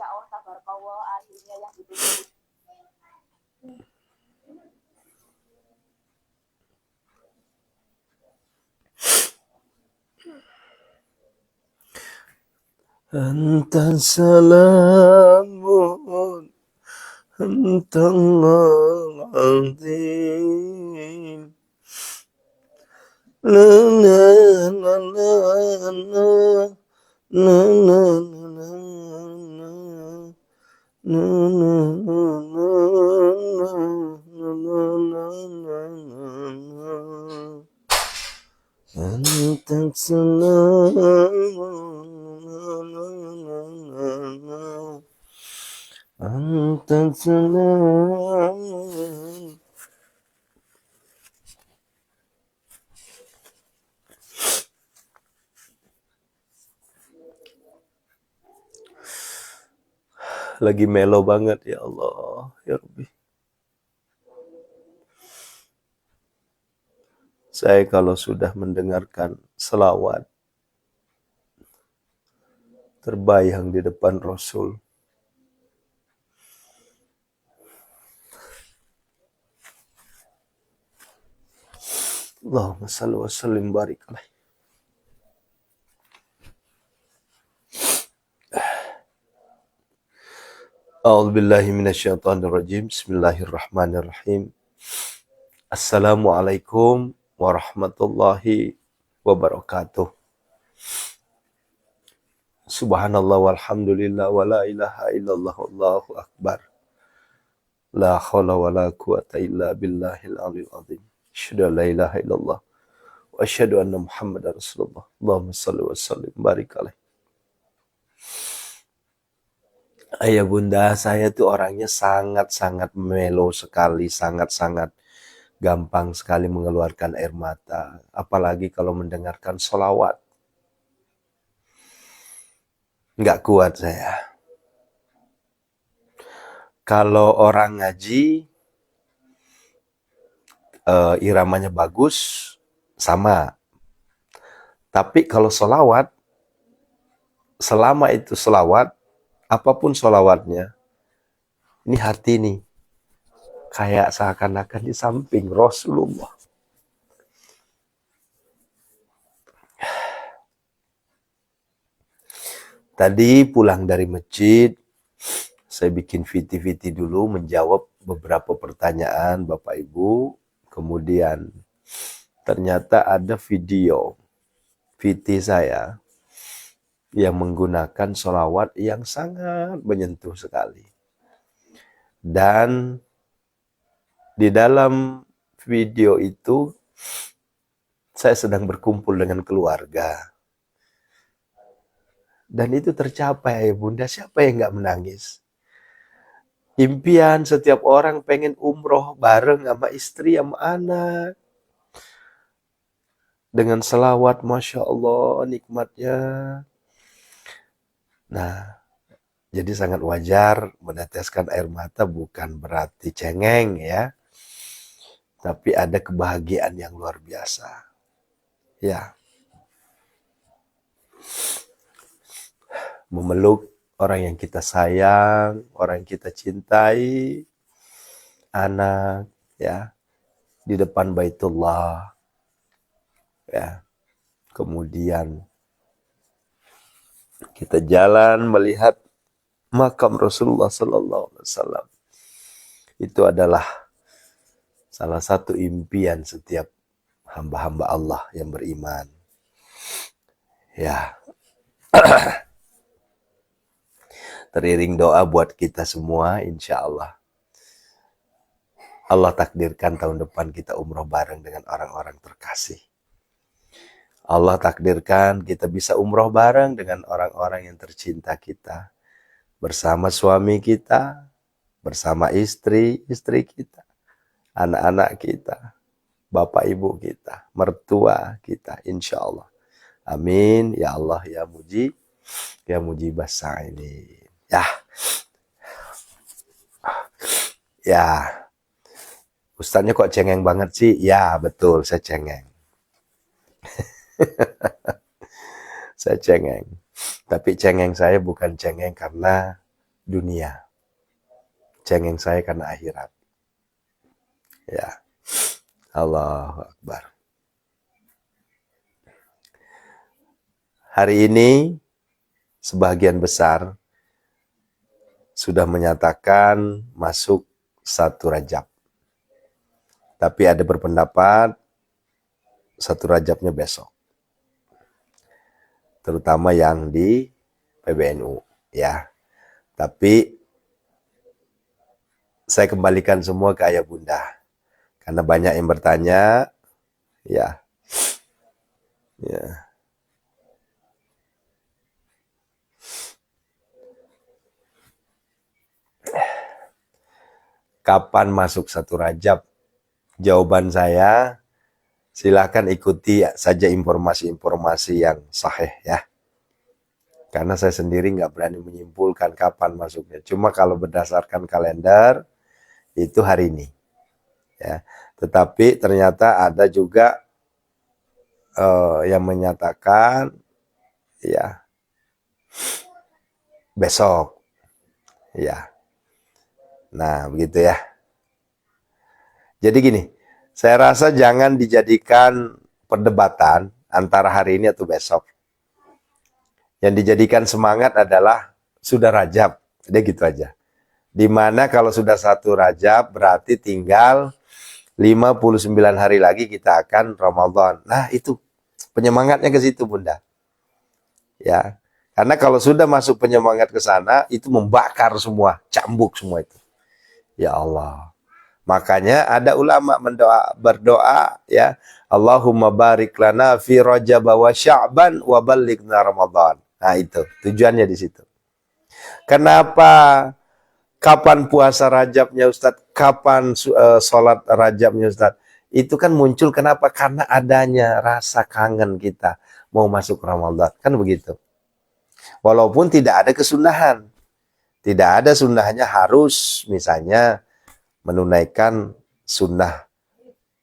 Masya Allah, tabarakallah, akhirnya yang ditunggu. Anta salamun Antallahul azim. La la la la la la la la Anta salamun Anta salam. Lagi melo banget ya Allah, ya Rabbi. Saya kalau sudah mendengarkan selawat terbayang di depan Rasul. Allahumma salli wa sallim barik alaih. A'udzubillahi minasyaitonirrajim. Bismillahirrahmanirrahim. Assalamualaikum warahmatullahi wabarakatuh. Subhanallah walhamdulillah wa la ilaha illallah wallahu akbar. La haula wa la quwata illa billahil aliyil azim. Asyhadu an la ilaha illallah wa asyhadu anna Muhammadar Rasulullah. Allahumma shalli wa sallim barik alaih. Ayah bunda, saya tuh orangnya sangat-sangat melo sekali, sangat-sangat gampang sekali mengeluarkan air mata. Apalagi kalau mendengarkan sholawat. Nggak kuat saya. Kalau orang ngaji, iramanya bagus, sama. Tapi kalau sholawat, selama itu sholawat, apapun sholawatnya, ini hati nih, kayak seakan-akan di samping Rasulullah. Tadi pulang dari masjid, saya bikin VT dulu menjawab beberapa pertanyaan Bapak Ibu. Kemudian ternyata ada video VT saya yang menggunakan sholawat yang sangat menyentuh sekali. Dan di dalam video itu saya sedang berkumpul dengan keluarga. Dan itu tercapai, Bunda. Siapa yang nggak menangis? Impian setiap orang pengen umroh bareng sama istri, sama anak. Dengan selawat, Masya Allah, nikmatnya. Nah, jadi sangat wajar meneteskan air mata bukan berarti cengeng ya. Tapi ada kebahagiaan yang luar biasa. Ya. Memeluk orang yang kita sayang, orang yang kita cintai, anak, ya, di depan Baitullah, ya. Kemudian kita jalan melihat makam Rasulullah Sallallahu Alaihi Wasallam. Itu adalah salah satu impian setiap hamba-hamba Allah yang beriman. Ya. Teriring doa buat kita semua, insya Allah. Allah takdirkan tahun depan kita umroh bareng dengan orang-orang terkasih. Allah takdirkan kita bisa umroh bareng dengan orang-orang yang tercinta kita. Bersama suami kita, bersama istri kita, anak-anak kita, bapak ibu kita, mertua kita, insya Allah. Amin, ya Allah, ya mujibas sa'ilin. Ya, Ustaznya kok cengeng banget sih? Ya, betul, saya cengeng. Saya cengeng. Tapi cengeng saya bukan cengeng karena dunia. Cengeng saya karena akhirat. Ya. Allahu Akbar. Hari ini sebagian besar sudah menyatakan masuk 1 Rajab. Tapi ada berpendapat 1 Rajabnya besok. Terutama yang di PBNU, ya. Tapi saya kembalikan semua ke ayah bunda. Karena banyak yang bertanya, ya. Ya. Kapan masuk 1 Rajab? Jawaban saya, silakan ikuti saja informasi-informasi yang sahih ya. Karena saya sendiri nggak berani menyimpulkan kapan masuknya. Cuma kalau berdasarkan kalender, itu hari ini. Ya. Tetapi ternyata ada juga yang menyatakan ya besok. Ya. Nah, begitu ya. Jadi gini, saya rasa jangan dijadikan perdebatan antara hari ini atau besok. Yang dijadikan semangat adalah sudah Rajab, dia gitu aja. Dimana kalau sudah 1 Rajab berarti tinggal 59 hari lagi kita akan Ramadan. Nah itu penyemangatnya ke situ bunda. Ya, karena kalau sudah masuk penyemangat ke sana itu membakar semua, cambuk semua itu. Ya Allah. Makanya ada ulama berdoa ya, Allahumma barik lana fi Rajab wa Sya'ban wa ballighna Ramadan. Nah itu tujuannya di situ. Kenapa? Kapan puasa Rajabnya Ustadz? Kapan sholat Rajabnya Ustadz? Itu kan muncul kenapa? Karena adanya rasa kangen kita mau masuk Ramadan. Kan begitu. Walaupun tidak ada kesunahan. Tidak ada sunnahnya harus misalnya menunaikan sunnah,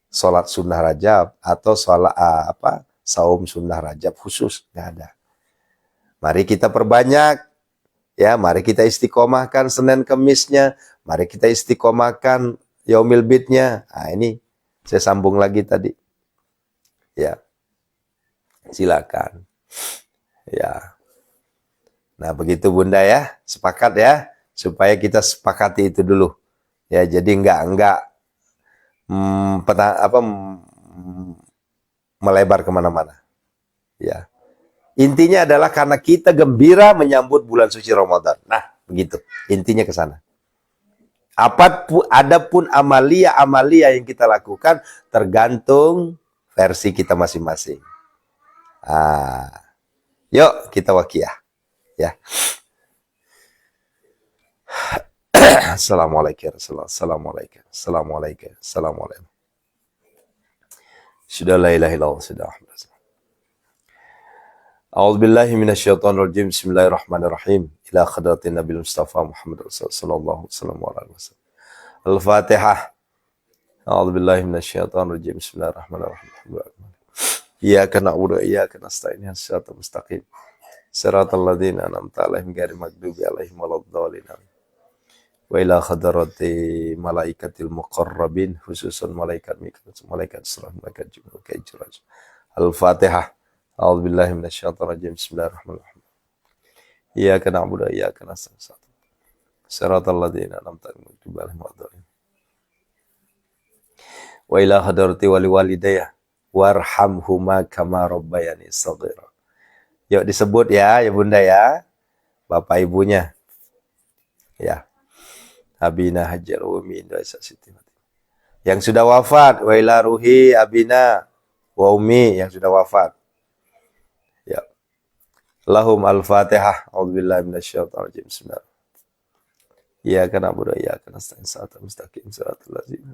sholat sunnah Rajab atau sholat saum sunnah Rajab khusus, nggak ada. Mari kita perbanyak, ya. Mari kita istiqomahkan Senin Kemisnya, mari kita istiqomahkan Yaumil Bidnya. Nah ini saya sambung lagi tadi, ya. Silakan, ya. Nah begitu bunda ya, sepakat ya, supaya kita sepakati itu dulu. Ya, jadi enggak melebar kemana-mana. Ya, intinya adalah karena kita gembira menyambut bulan suci Ramadan. Nah, begitu. Intinya ke sana. Adapun amalia-amalia yang kita lakukan tergantung versi kita masing-masing. Yuk kita wakiyah. Ya. Assalamualaikum. Assalamualaikum. Assalamualaikum. Assalamualaikum. Sudah la ilaha illallah sudah. A'udzubillahi minasyaitonirrajim. Bismillahirrahmanirrahim. Ila khadratin Nabi Mustafa Muhammad sallallahu alaihi wasallam. Al-Fatihah. A'udzubillahi minasyaitonirrajim. Bismillahirrahmanirrahim. Iyyaka na'budu wa iyyaka nasta'in. Shiratal mustaqim. Shiratal ladzina an'amta 'alaihim ghairil maghdubi 'alaihim waladdallin. Wa ila khadrati malaikatil muqarrabin khususan malaikat surah malaikat jibril kaijraj. Al-Fatihah. A'udzubillahi minasyaitonir rajim. Bismillahirrahmanirrahim. Iyyaka na'budu wa iyyaka nasta'in. Shiratal ladzina an'amta 'alaihim waladdallin. Wa ila khadrati waliwalidayya warhamhuma kama rabbayani shaghira. Yuk disebut ya bunda ya, bapak ibunya. Ya. Abina Hajar wa Umi Indah Siti. Yang sudah wafat, wa ila ruhi abina wa umi yang sudah wafat. Ya. Lahum al-Fatihah. A'udzubillahi minasyaitonir rajim. Bismillah. Iyyaka na'budu wa iyyaka nasta'in. Shiratal mustaqim. Shiratal ladzina.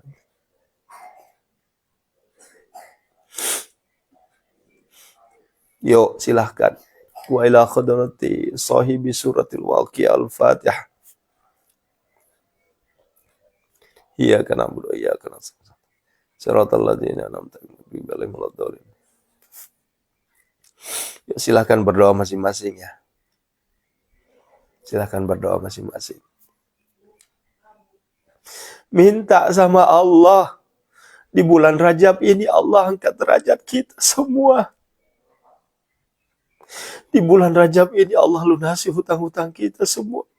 Yuk silahkan. Wa ila khadrati sahibi suratil waqi'ah al-Fatihah. Iyyaka na'budu wa iyyaka nasta'in. Shiratal ladzina an'amta 'alaihim waladdallin. Ya, silakan berdoa masing-masing ya. Silakan berdoa masing-masing. Minta sama Allah. Di bulan Rajab ini Allah angkat derajat kita semua. Di bulan Rajab ini Allah lunasi hutang-hutang kita semua.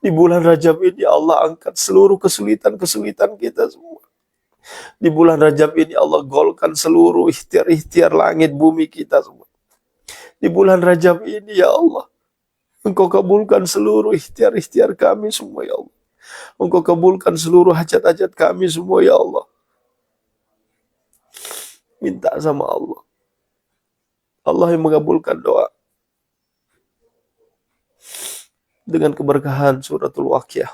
Di bulan Rajab ini Allah angkat seluruh kesulitan-kesulitan kita semua. Di bulan Rajab ini Allah golkan seluruh ikhtiar-ikhtiar langit bumi kita semua. Di bulan Rajab ini ya Allah, Engkau kabulkan seluruh ikhtiar-ikhtiar kami semua ya Allah. Engkau kabulkan seluruh hajat-hajat kami semua ya Allah. Minta sama Allah. Allah yang mengabulkan doa. Dengan keberkahan suratul Waqiah.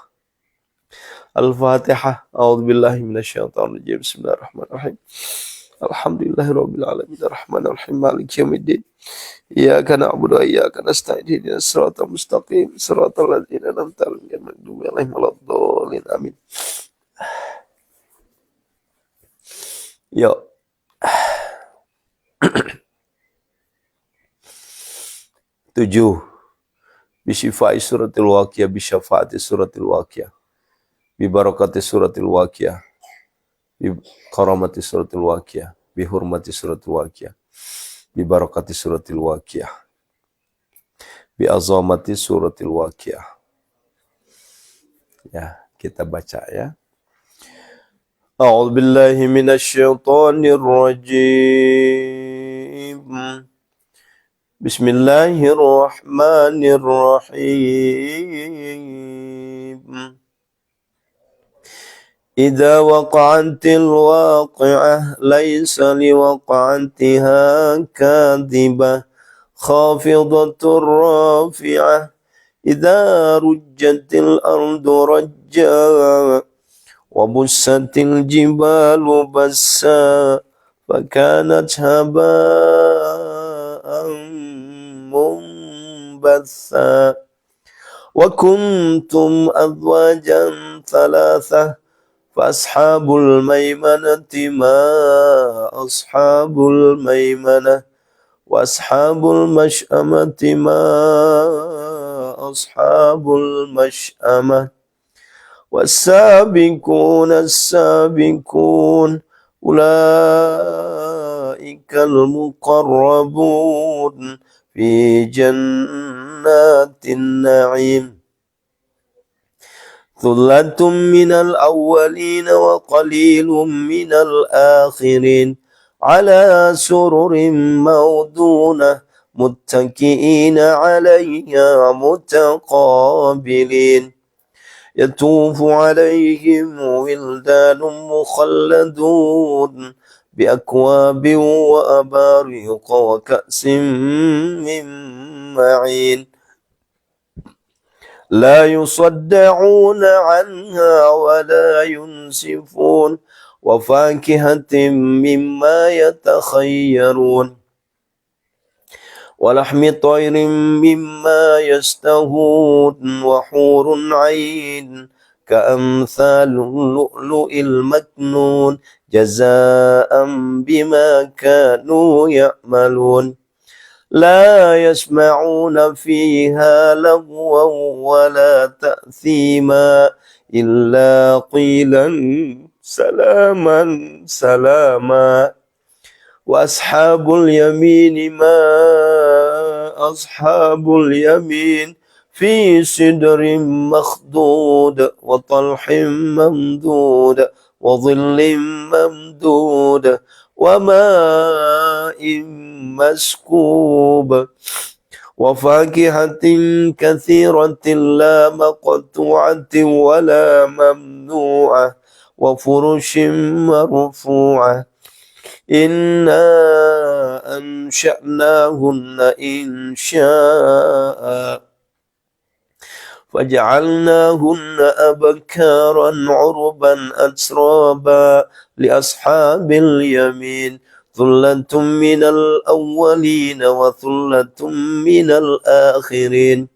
Al-Fatihah. A'udzubillahi minasyaitonirrajim. Bismillahirrahmanirrahim. Alhamdulillahirabbil alamin. Arrahmanirrahim. Maliki yaumiddin. Iyyaka na'budu wa iyyaka nasta'in. Ihdinas siratal mustaqim. Siratal ladzina an'amta 'alaihim ghairil maghdubi 'alaihim waladdallin. Amin. Yo. Tujuh. Bisifai suratil Waqiah, bisyafaati suratil Waqiah, bibarakati suratil Waqiah, bikaramati suratil Waqiah, bihurmati suratil Waqiah, bibarakati suratil Waqiah, biazamati suratil Waqiah. Ya, kita baca ya. A'udzu billahi minasyaitonir rajim. Bismillahirrahmanirrahim. Idza waqa'atil waqi'ah laysa liwaqa'atiha kadhibah khafidatur rafi'ah idza rujjatil ardu rajja wa bussatil jibalu bassa fakanat haba'an منبثا وكنتم أزواجا ثلاثة فأصحاب الميمنة ما أصحاب الميمنة وأصحاب المشأمة ما أصحاب المشأمة والسابقون السابقون أولئك المقربون في جنات النعيم ثلة من الأولين وقليل من الآخرين على سرر موضونة متكئين عليها متقابلين يطوف عليهم ولدان مخلدون بأكواب وأباريق وكأس من معين لا يصدعون عنها ولا ينزفون وفاكهة مما يتخيرون ولحم طير مما يشتهون وحور عين كأمثال اللؤلؤ المكنون جزاء بما كانوا يعملون لا يسمعون فيها لغوا ولا تأثيما إلا قيلا سلاما سلاما وأصحاب اليمين ما أصحاب اليمين في سدر مخضود وطلح ممدود وظل ممدود وماء مسكوب وفاكهة كثيرة لا مقطوعة ولا ممنوعة وفرش مرفوعة إنا أنشأناهن إنشاء فجعلناهن أبكارا عربا أترابا لأصحاب اليمين ثلة من الأولين وثلة من الآخرين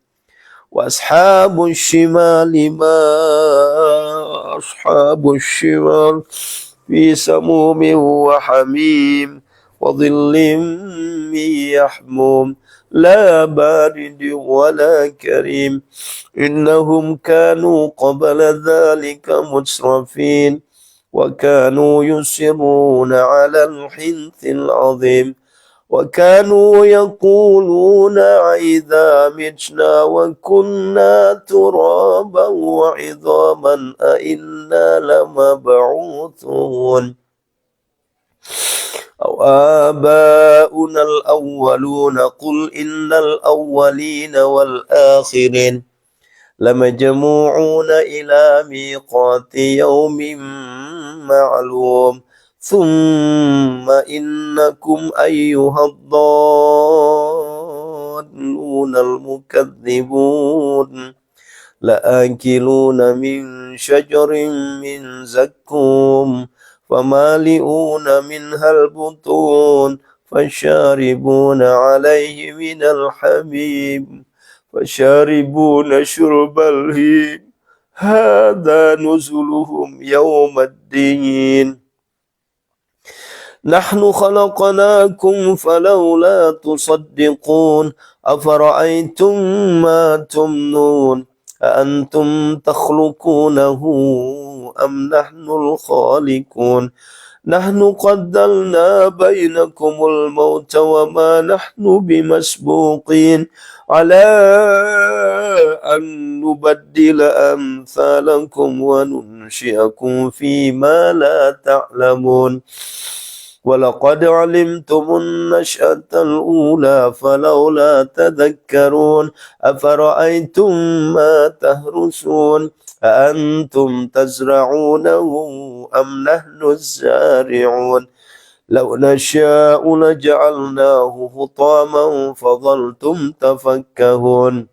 وأصحاب الشمال ما أصحاب الشمال في سموم وحميم وظل من يحموم لا بارد ولا كريم إنهم كانوا قبل ذلك مسرفين وكانوا يصرون على الحنث العظيم وكانوا يقولون إذا متنا وكنا ترابا وعظاما أئنا لمبعوثون أو آباؤنا الأولون قل إن الأولين والآخرين لمجموعون إلى ميقات يوم معلوم ثم إنكم أيها الضالون المكذبون لآكلون من شجر من زقوم فمالئون منها البطون فشاربون عليه من الحميم فشاربون شرب الهيم هذا نزلهم يوم الدين نحن خلقناكم فلولا تصدقون أفرأيتم ما تمنون أأنتم تخلقونه أم نحن الخالقون نحن قدرنا بينكم الموت وما نحن بمسبوقين على أن نبدل أمثالكم وننشئكم فيما لا تعلمون ولقد علمتم النشأة الأولى فلولا تذكرون أفرأيتم ما تهرسون أأنتم تزرعونه أم نحن الزارعون لو نشاء لجعلناه حطاما فظلتم تفكهون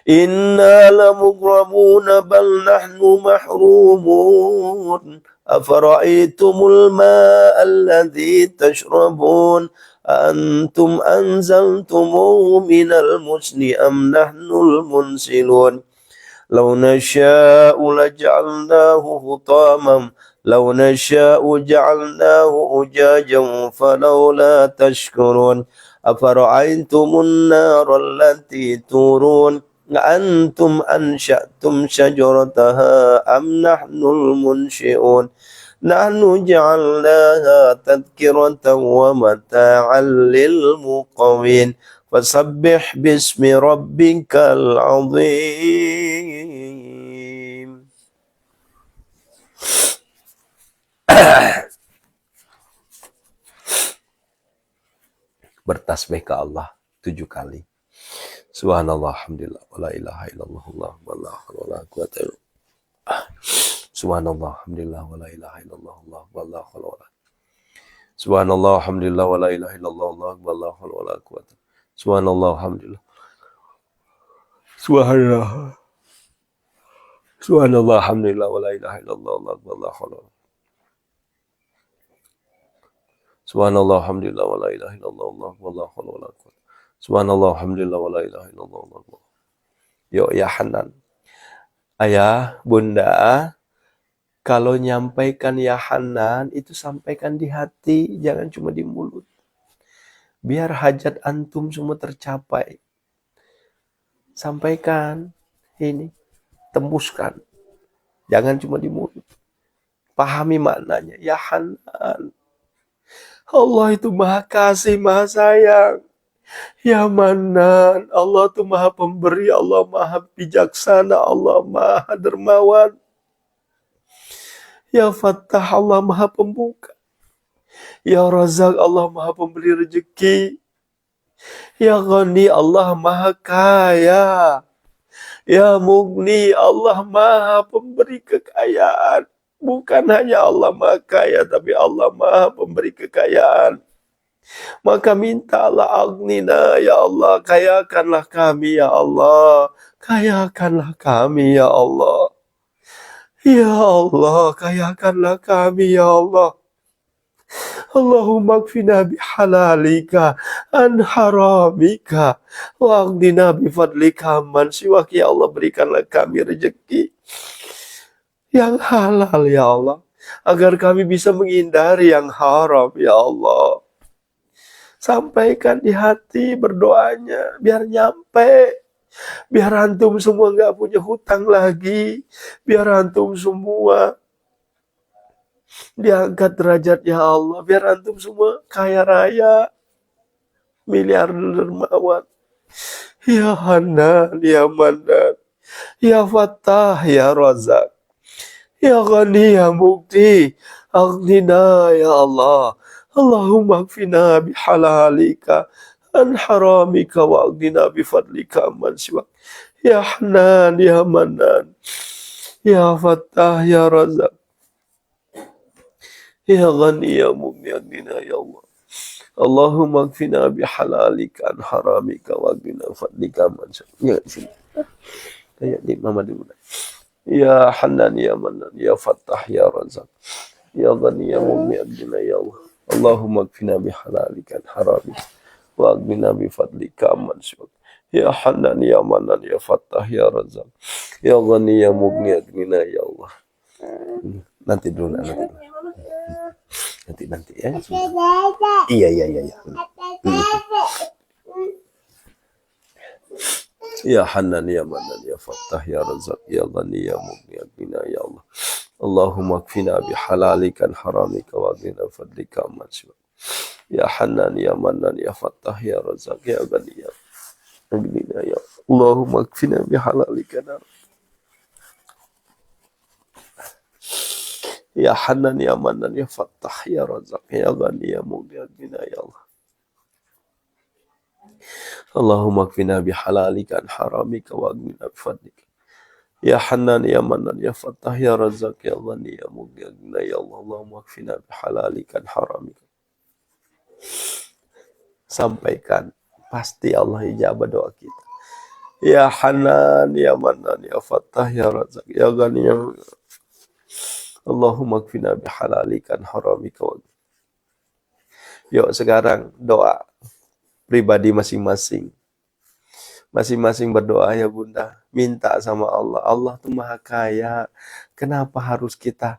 إنا لمغرمون بل نحن محرومون أفرأيتم الماء الذي تشربون أأنتم أنزلتموه من المزن أم نحن المنزلون لو نشاء لجعلناه حطاما لو نشاء جعلناه أجاجا فلولا تشكرون أفرأيتم النار التي تورون أأنتم أنشأتم شجرتها أم نحن المنشئون نحن جعلناها تذكرة ومتاعا للمقوين فسبح باسم ربك العظيم. Bertasbih ke Allah 7 kali. Subhanallah, alhamdulillah, wala ilaha illallah, wallahu wala quwata illa billah. Subhanallah, alhamdulillah, wala ilaha illallah, wallahu wala. Subhanallah, alhamdulillah, wala ilaha illallah, wallahu wala quwata. Subhanallah, alhamdulillah. Subhanallah. Subhanallah, alhamdulillah, wala ilaha illallah, wallahu wala. Subhanallah, alhamdulillah, wala ilaha illallah, wallahu wala quwata. Subhanallah, alhamdulillah, wala ilaha illallah. Yuk ya Hanan. Ayah, bunda, kalau nyampaikan ya Hanan itu sampaikan di hati, jangan cuma di mulut. Biar hajat antum semua tercapai. Sampaikan ini, tembuskan. Jangan cuma di mulut. Pahami maknanya. Ya Hanan. Allah itu maha kasih, maha sayang. Ya Manan, Allah itu maha pemberi, Allah maha bijaksana, Allah maha dermawan. Ya Fattah, Allah maha pembuka. Ya Razak, Allah maha pemberi rezeki. Ya Ghani, Allah maha kaya. Ya Mughni, Allah maha pemberi kekayaan. Bukan hanya Allah maha kaya, tapi Allah maha pemberi kekayaan. Maka mintalah agnina, ya Allah, kayakanlah kami, ya Allah. Kayakanlah kami, ya Allah. Ya Allah, kayakanlah kami, ya Allah. Allahumma kfina bihalalika an haramika wa aghnina bifadlika man siwak. Ya Allah, berikanlah kami rezeki yang halal, ya Allah, agar kami bisa menghindari yang haram, ya Allah. Sampaikan di hati berdoanya, biar nyampe. Biar antum semua nggak punya hutang lagi. Biar antum semua diangkat derajatnya Allah. Biar antum semua kaya raya, miliarder dermawan. Ya Hanan, ya Manan, ya Fattah, ya Razak, ya Ghani, ya Mukti, Aghnina, ya Allah. Allahumma kfina bihalalika an haramika wa aghnina bifadlika amman siwak. Ya Hanan, ya Manan, ya Fattah, ya Razak, ya Ghani, ya Mukti, Aghnina, ya Allah. Allahumma kfina bihalalika an haramika wa aghnina bifadlika amman siwak. Ya, sini. Kayak di Mama dulu. Ya Hanan, ya Manan, ya Fattah, ya Razak, ya Ghani, ya Mugni, Aghnina, ya Allah. Allahumma kfina bihalalika an haramika wa aghnina bifadlika amman siwak. Ya Hanan, ya Manan, ya Fattah, ya Razak, ya Ghani, ya Mugni, Aghnina, ya Allah. Nanti dulu, nanti ya. Iya. Ya Hanan, ya Manan, ya Fattah, ya Razak, ya Ghani, ya Mugni, Aghnina, ya Allah. Allahumma kfina bihalalika an haramika wa aghnina bifadlika amman siwak. Ya Hanan, ya Manan, ya Fattah, ya Razak, ya Ghani, ya Aghnina, ya Allah. Allahumma kfina bihalalika an Ya Hanan, ya Manan, ya Fattah, ya Razak, ya Ghani, ya Mugni, Aghnina, ya Allah. Allahumma kfina bihalalika an haramika wa aghnina bifadlika. Ya Hanan, ya Manan, ya Fattah, ya Razak, ya Ghani, ya Mugni, Aghnina, ya Allah. Allahumma kfina bihalalika an haramika. Sampaikan, pasti Allah ijabah doa kita. Ya Hanan, ya Manan, ya Fattah, ya Razak, ya Ghani, ya Mugni. Allahumma kfina bihalalika an haramika wa. Yuk sekarang doa pribadi masing-masing. Masing-masing berdoa ya Bunda. Minta sama Allah. Allah tuh maha kaya. Kenapa harus kita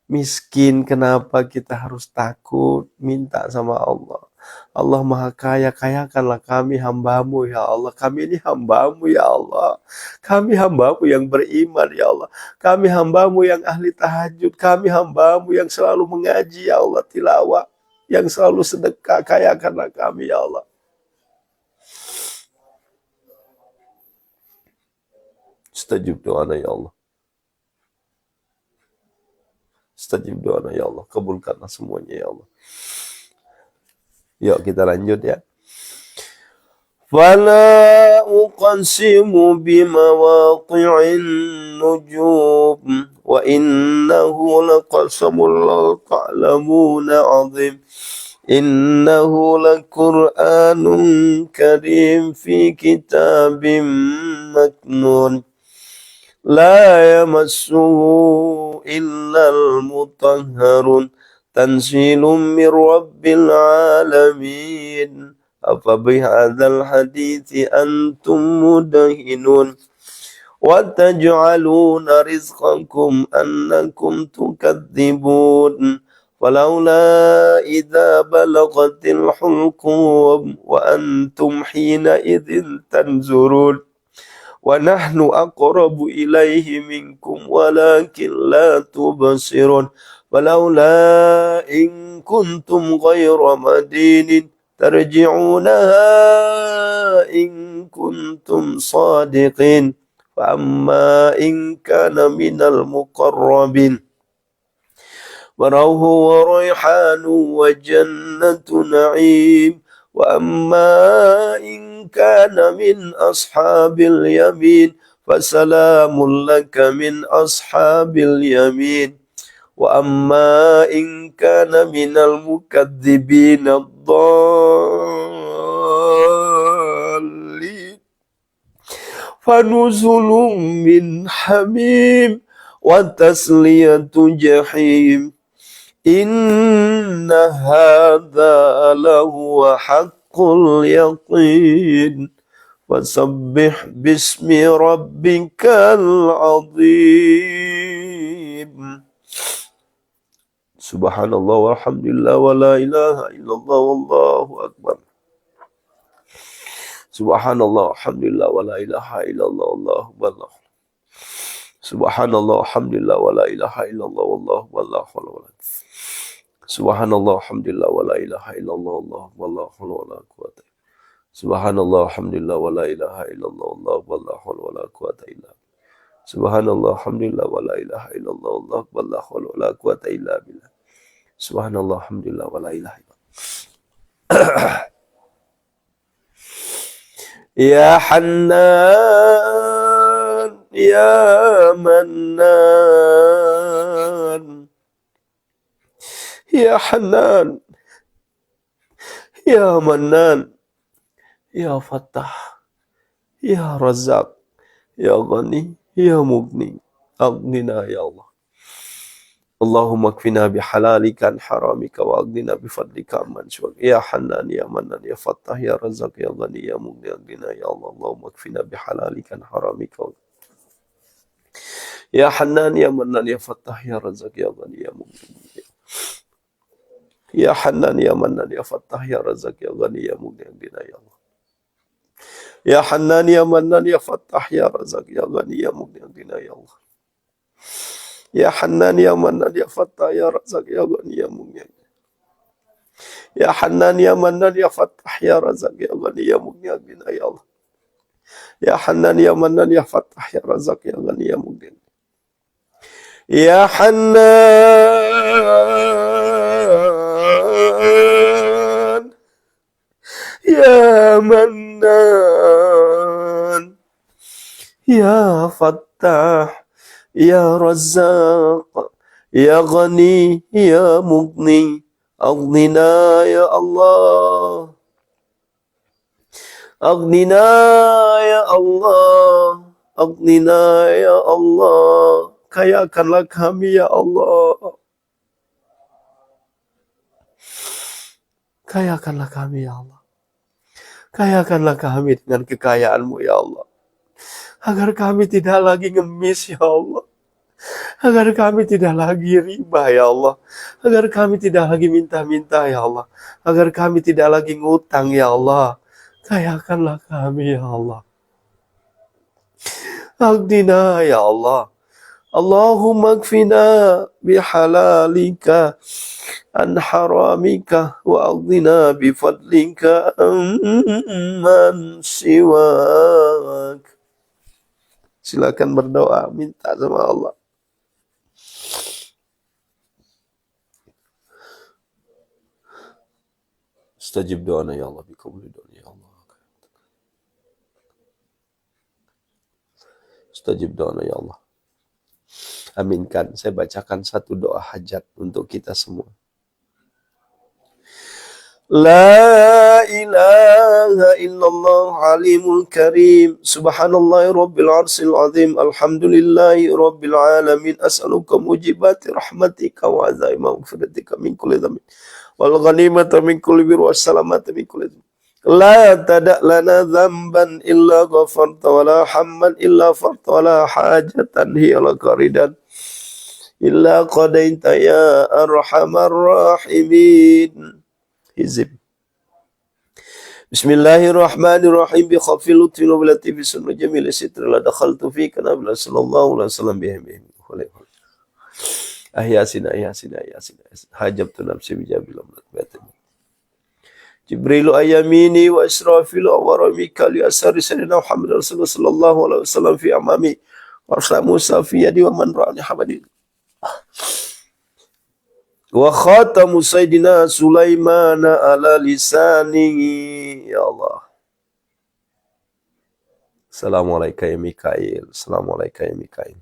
miskin? Kenapa kita harus takut? Minta sama Allah. Allah maha kaya. Kayakanlah kami hambamu ya Allah. Kami ini hambamu ya Allah. Kami hambamu yang beriman ya Allah. Kami hambamu yang ahli tahajud. Kami hambamu yang selalu mengaji ya Allah. Tilawah. Yang selalu sedekah. Kayakanlah kami ya Allah. Istajib doana ya Allah. Istajib doana ya Allah. Kabulkanlah semuanya ya Allah. Yuk kita lanjut ya. Fala uqsimu bimawaqi'in nujum wa innahu laqasamul law ta'lamuna 'azim. Innahu laqur'anun karim fi kitabim maknun. La yamassuhu illal mutahharun tanzilum mir rabbil alamin. Afa bihadzal hadithi antum mudahinun wa taj'aluna rizqakum annakum tukadzibun. Falaula idza balagatil hulqum wa antum hina idzin tanzurun. Wa nahnu aqrabu ilaihi minkum walakin la tubsirun. Walaula in kuntum ghayra madinin tarji'unaha in kuntum sadiqin. Fa amma in kana minal muqarrabin warawhu wa rayhanu wa jannatu na'im. Wa amma in kana min ashabil yamin fasalamun laka min ashabil yamin. Wa amma in kana minal mukadzibin ad-dallin fanuzulun min hamim wa tasliyatu jahim. Inna hadza lahuwa haqqul yaqin. Fasabbih bismi rabbikal azim. Subhanallah walhamdulillah wa la ilaha illallah wallahu akbar. Subhanallah alhamdulillah wa la ilaha illallah wallahu akbar. Subhanallah alhamdulillah wa la ilaha illallah wallahu akbar. Subhanallah alhamdulillah wa la ilaha illallah wallahu akbar. Subhanallah alhamdulillah wa la ilaha illallah wallahu akbar. Subhanallah alhamdulillah wa la ilaha illallah wallahu akbar. Subhanallah alhamdulillah wa la ilaha illallah. Ya Hannan ya Mannan, ya Hannan ya Mannan, ya Fattah, ya Razzaq, ya Ghani, ya Mughni, aghnina ya Allah. Allahumma kfina bihalalika an haramika wa aghnina bifadlika amman siwak. Ya Hannan ya Mannan ya Fattah ya Razzaq ya Ghani ya Mughni, aghnina ya Allah. Allahumma kfina bihalalika an haramika. Ya Hannan ya Mannan ya Fattah ya Razzaq ya Ghani ya Mughni. Ya Hannan ya Mannan ya Fattah ya Razzaq ya Ghani ya Mughni, aghnina ya Allah. Ya Hannan ya Mannan ya Fattah ya Razzaq ya Ghani ya Mughni, aghnina ya Allah. Ya Hannan ya Mannan ya Fattah ya Razzaq ya Ghani ya Mughni. Ya Hannan ya Mannan ya Fattah ya Razzaq ya Ghani ya Mughni, aghnina ya Allah. Ya Hannan ya Mannan ya Fattah ya Razzaq ya Ghani ya Mughni. Ya Hannan ya Mannan ya Fattah ya Razzaq ya Ghani ya Mughni, aghnina ya Allah. Aghnina ya Allah, aghnina ya Allah. Kayakanlah kami ya Allah. Kayakanlah kami ya Allah. Kayakanlah kami dengan kekayaan-Mu ya Allah. Agar kami tidak lagi ngemis ya Allah. Agar kami tidak lagi riba ya Allah. Agar kami tidak lagi minta-minta ya Allah. Agar kami tidak lagi ngutang ya Allah. Kayakanlah kami ya Allah. Aghnina ya Allah. Allahumma kfina bihalalika an haramika wa aghnina bifadlika amman siwak. Silakan berdoa, minta sama Allah. Istajib doana ya Allah, biqabuli doa ya Allah. Istajib doana ya Allah. Aminkan, saya bacakan satu doa hajat untuk kita semua. La ilaha illallah alimul karim, subhanallahi rabbil arsil azim, alhamdulillahi rabbil alamin, as'aluka mujibati rahmatika wa azaima maghfiratika min kulli dhanbin wal ghanimata min kulli birr was salamata min kulli dhanbin. La tada' lana dhanban illa ghafarta wa la hamman illa farta wa la hajatan hiya laka ridan illa qadaita ya arhamar rahimin. Hizib. Bismillahirrahmanirrahim. Bi khafil lutfi wa latifi sunna jamil sitri la dakhaltu fika nabiyyi sallallahu alaihi wasallam bihi. Ahyasina hajabtu nafsi bijabil amlat. Jibrilu ayamini wa Israfilu awaramika li asari sayyidina Muhammad Rasulullah sallallahu alaihi wasallam fi amami wa Musa fi yadi wa man ra'ani habadi wa khatamu sayyidina Sulaiman ala lisani. Ya Allah. Assalamualaikum ya Mikail. Assalamualaikum ya Mikail.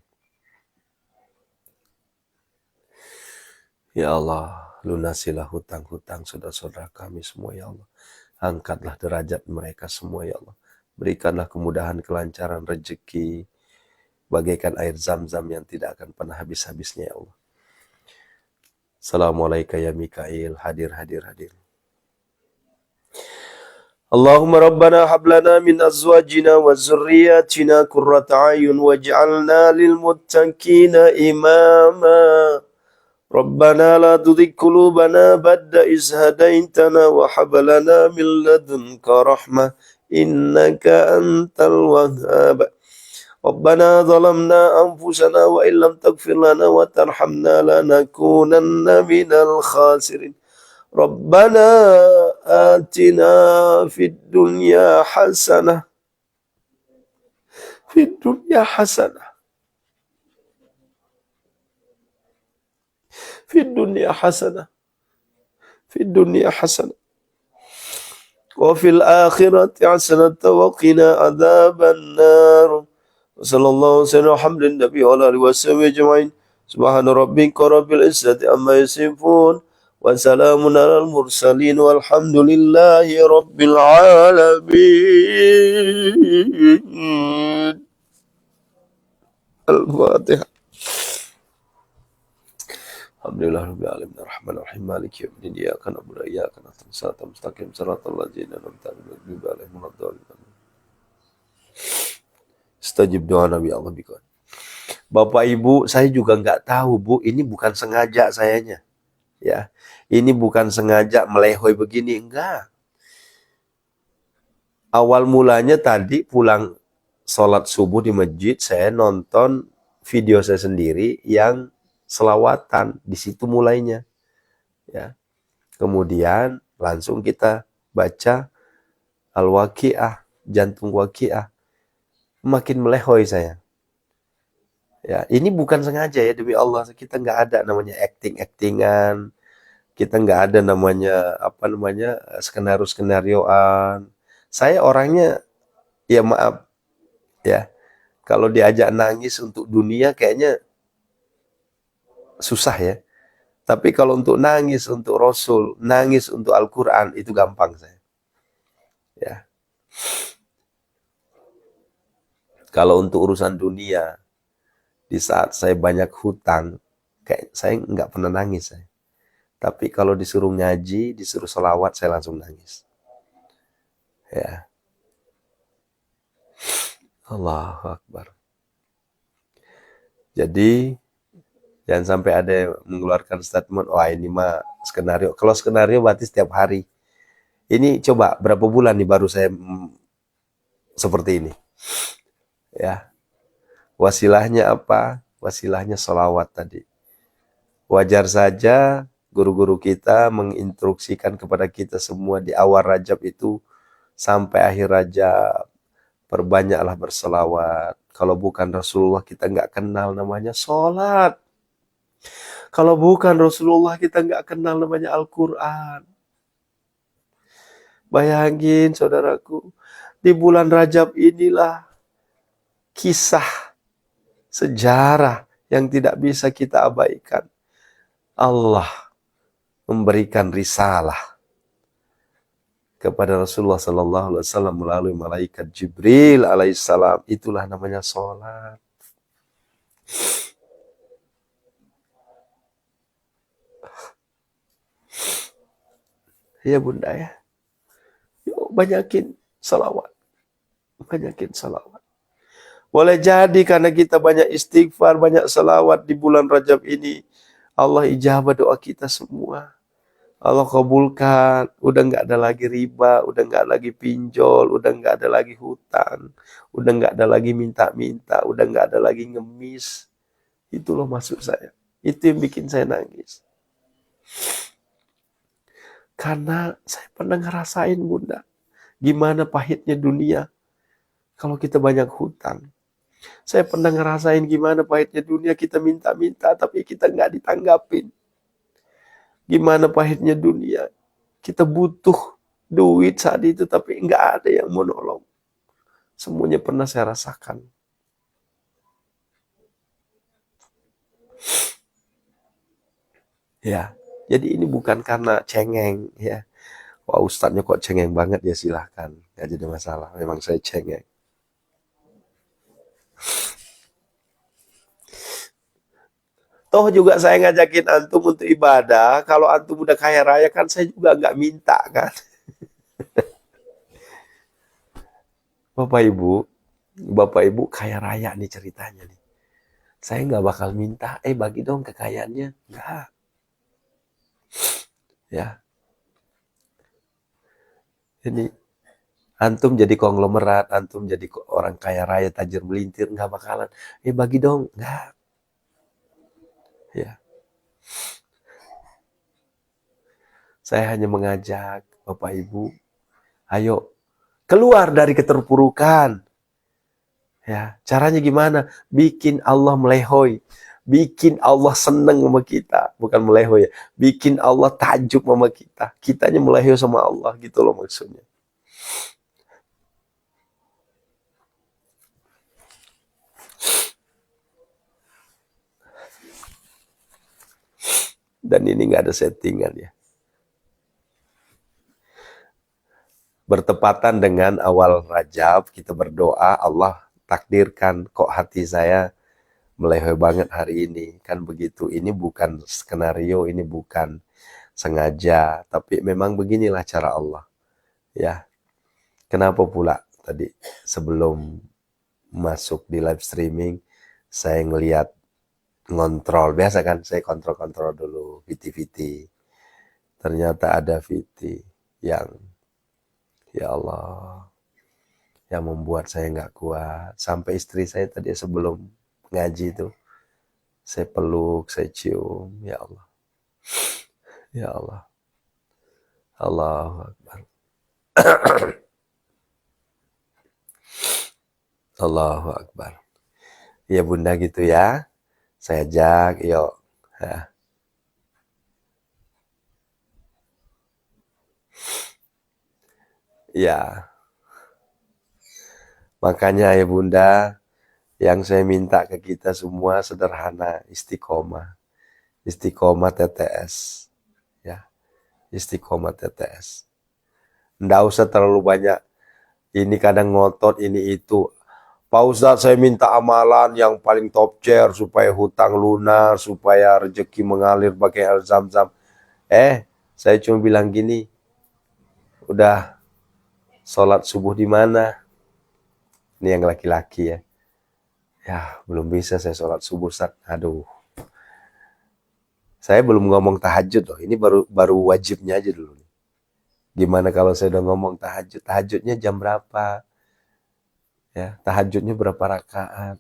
Ya Allah, lunasilah hutang-hutang saudara-saudara kami semua ya Allah. Angkatlah derajat mereka semua ya Allah. Berikanlah kemudahan, kelancaran, rezeki bagaikan air zam-zam yang tidak akan pernah habis-habisnya ya Allah. Assalamualaikum ya Mikail. Hadir. Allahumma rabbana hablana min azwajina wa zurriyatina qurrata ayun waj'alna lil muttaqina imama. Rabbana la tuzigh qulubana ba'da idh hadaitana wa hab lana min ladunka rahmah innaka antal wahhab. Rabbana zalamna anfusana wa illam taghfir lana wa tarhamna lanakunanna minal khasirin. Rabbana atina fid dunya hasanah fid dunya hasanah fid dunya hasanah fid dunya hasanah wa fil akhirati hasanatan wa qina adzabannar. Sallallahu alaihi wasallam nabi wa alihi wasallam ajma'in. Subhana rabbika rabbil izzati amma yasifun wa salamun alal mursalin walhamdulillahi rabbil alamin. Al-Fatihah. Alhamdulillah rabbil alamin arrahmanir rahim maliki yaumiddin iyyaka na'budu wa iyyaka nasta'in shiratal mustaqim shiratal ladzina an'amta 'alaihim ghairil Istajib doa Nabi Allah bikon. Bapak Ibu, saya juga nggak tahu Bu, ini bukan sengaja sayanya. Ya, ini bukan sengaja melehoi begini, enggak. Awal mulanya tadi pulang sholat subuh di masjid, saya nonton video saya sendiri yang selawatan, di situ mulainya. Ya, kemudian langsung kita baca Al-Waqi'ah, jantung Waqi'ah. Makin melehoi saya. Ya, ini bukan sengaja ya demi Allah. Kita nggak ada namanya acting-actingan. Kita nggak ada namanya skenario-skenarioan. Saya orangnya ya maaf ya. Kalau diajak nangis untuk dunia kayaknya susah ya. Tapi kalau untuk nangis untuk Rasul, nangis untuk Al-Qur'an itu gampang saya. Ya. Kalau untuk urusan dunia, di saat saya banyak hutang, kayak saya nggak pernah nangis. Saya. Tapi kalau disuruh ngaji, disuruh selawat, saya langsung nangis. Ya. Allahu Akbar. Jadi, jangan sampai ada yang mengeluarkan statement, wah ini mah skenario. Kalau skenario berarti setiap hari. Ini coba berapa bulan nih baru saya seperti ini. Ya, wasilahnya apa? Wasilahnya sholawat tadi. Wajar saja guru-guru kita menginstruksikan kepada kita semua di awal Rajab itu sampai akhir Rajab perbanyaklah berselawat. Kalau bukan Rasulullah kita nggak kenal namanya sholat. Kalau bukan Rasulullah kita nggak kenal namanya Al-Quran. Bayangin saudaraku, di bulan Rajab inilah kisah sejarah yang tidak bisa kita abaikan. Allah memberikan risalah kepada Rasulullah sallallahu alaihi wasallam melalui malaikat Jibril alaihissalam. Itulah namanya sholat. Ya Bunda ya. Yuk banyakin salawat. Banyakin salawat. Boleh jadi karena kita banyak istighfar, banyak salawat di bulan Rajab ini, Allah ijabah doa kita semua. Allah kabulkan, udah nggak ada lagi riba, udah nggak lagi pinjol, udah nggak ada lagi hutang, udah nggak ada lagi minta-minta, udah nggak ada lagi ngemis. Itu loh maksud saya. Itu yang bikin saya nangis. Karena saya pernah ngerasain Bunda, gimana pahitnya dunia kalau kita banyak hutang. Saya pernah ngerasain gimana pahitnya dunia kita minta-minta tapi kita nggak ditanggapin. Gimana pahitnya dunia kita butuh duit saat itu tapi nggak ada yang mau nolong. Semuanya pernah saya rasakan. Ya, jadi ini bukan karena cengeng ya. Wah ustadznya kok cengeng banget ya silahkan. Nggak jadi masalah, memang saya cengeng. Toh juga saya ngajakin antum untuk ibadah. Kalau antum udah kaya raya kan saya juga nggak minta kan. Bapak Ibu kaya raya nih ceritanya nih. Saya nggak bakal minta, bagi dong kekayaannya. Nggak. Ya, ini antum jadi konglomerat, antum jadi orang kaya raya, tajir melintir, nggak bakalan. Bagi dong, nggak. Ya, saya hanya mengajak Bapak Ibu, ayo keluar dari keterpurukan. Ya, caranya gimana? Bikin Allah melehoi, bikin Allah seneng sama kita, bukan melehoi ya. Bikin Allah takjub sama kita. Kitanya melehoi sama Allah, gitu loh maksudnya. Dan ini nggak ada settingan ya. Bertepatan dengan awal Rajab, kita berdoa, Allah takdirkan kok hati saya melehoi banget hari ini. Kan begitu, ini bukan skenario, ini bukan sengaja, tapi memang beginilah cara Allah. Ya, kenapa pula tadi sebelum masuk di live streaming, saya ngelihat ngontrol, biasa kan saya kontrol-kontrol dulu VT-VT. Ternyata ada VT yang, ya Allah, yang membuat saya nggak kuat. Sampai istri saya tadi sebelum ngaji itu, saya peluk, saya cium, ya Allah. Ya Allah. Allahu Akbar. Allahu Akbar. Ya Bunda gitu ya. Saya ajak, yuk. Ya. Makanya ya Bunda, yang saya minta ke kita semua sederhana, istiqomah. Istiqomah TTS. Ya. Istiqomah TTS. Nggak usah terlalu banyak. Ini kadang ngotot, ini itu. Pak Ustadz, saya minta amalan yang paling top chair supaya hutang lunar, supaya rezeki mengalir pakai air zam-zam. Saya cuma bilang gini, udah sholat subuh di mana? Ini yang laki-laki ya. Ya, belum bisa saya sholat subuh, Ustadz. Aduh. Saya belum ngomong tahajud loh. Ini baru wajibnya aja dulu. Gimana kalau saya udah ngomong tahajud? Tahajudnya jam berapa? Ya, tahajudnya berapa rakaat?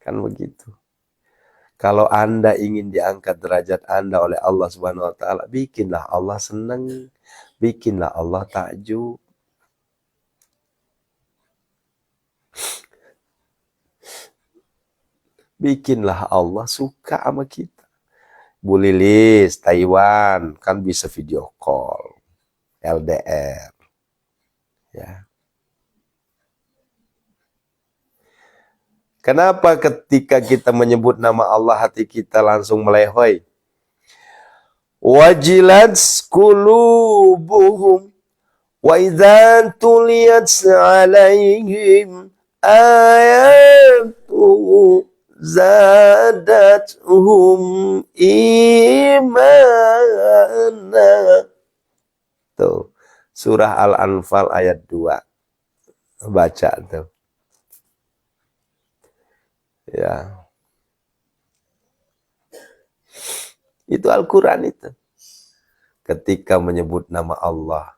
Kan begitu. Kalau Anda ingin diangkat derajat Anda oleh Allah Subhanahu wa taala, bikinlah Allah senang, bikinlah Allah takjub. Bikinlah Allah suka sama kita. Bu Lilis, Taiwan, kan bisa video call, LDR. Ya. Kenapa ketika kita menyebut nama Allah hati kita langsung melehoi? Wajilat qulubuhum wa idza tuliyat alaihim ayatu zadatuhum imana. Tuh, surah Al-Anfal ayat 2. Baca tuh. Ya. Itu Al-Quran itu. Ketika menyebut nama Allah,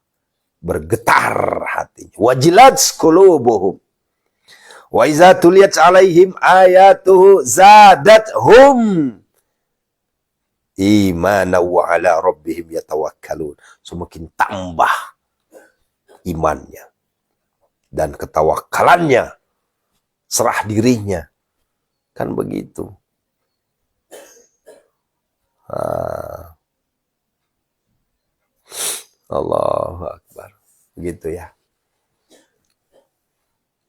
bergetar hatinya. Wajilat qulubuhum. Wa iza tuliyat alaihim ayatuhu zadathum imana wa ala rabbihim yatawakkalun. Semakin tambah imannya dan ketawakalannya, serah dirinya. Kan begitu. Allahu Akbar. Begitu ya.